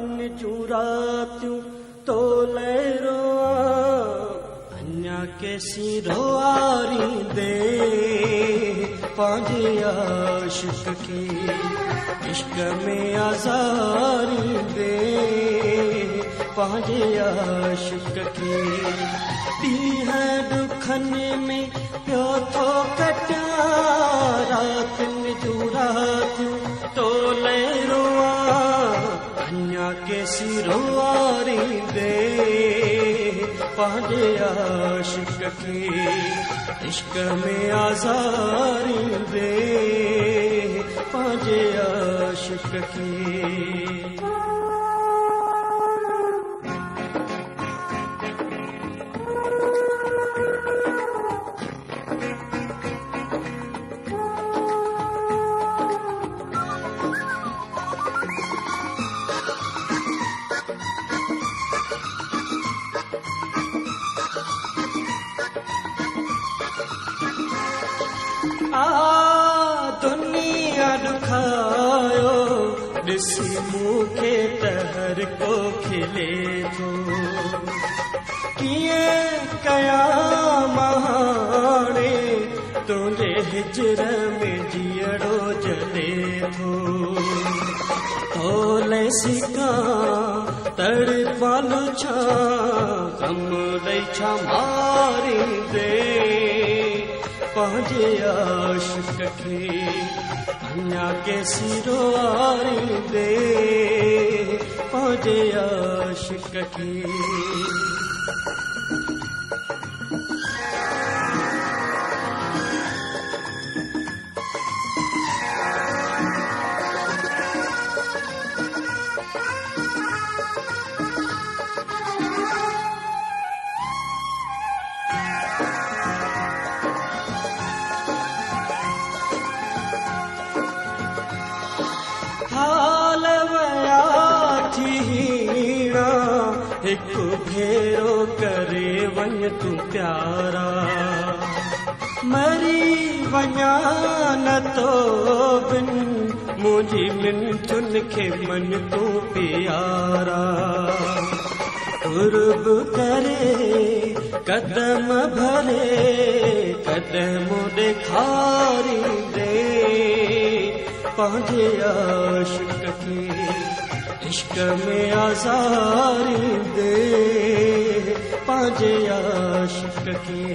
रातिन जूं रातियूं तोले रोआ अञा कैसी रोआरी दे पंहिंजे आशिक खे इश्क में आज़ारी दे पंहिंजे आशिक खे ॾींहं ॾुखनि में पियो थो कटिया रातिन जूं रातियूं तोले रोआ अञा कैसी रोआरी दे पंहिंजे आशिक खे इश्क में आज़ारी दे पंहिंजे आशिक खे दुनिया ॾुखायो ॾिसी मूंखे त हर को खिले थो कीअं कयां महाणे तुंहिंजे हिजर में जीअड़ो जले थो तोले सिका तड़पालू छा कम ॾई छा मारी दे पंहिंजे आशिक खे अञा कैसी रोआरी दे पंहिंजे आशिक खे हाल वया थी हीणा हिकु भेरो करे वञ तूं प्यारा मरी वञा न तो बिन मुंहिंजी मिंथुनि खे मन तूं प्यारा कुर्ब करे कदम भरे कदम ॾेखारी दे पंहिंजे आशिक खे इश्क में आज़ारी दे पंहिंजे आशिक खे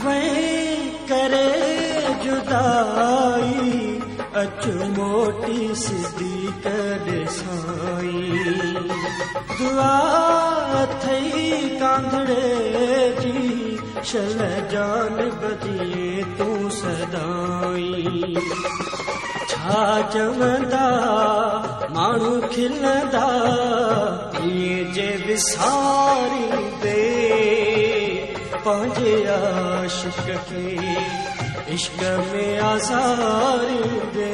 वही करे जुदाई अच मोटी सिधी कर साईं दुआ थई कांधड़े जी शल जान बदिए तूं सदाई छा चवंदा माण्हू खिलंदा ईअं जे विसारी दे पंहिंजे आशिक खे इश्क में आज़ारी दे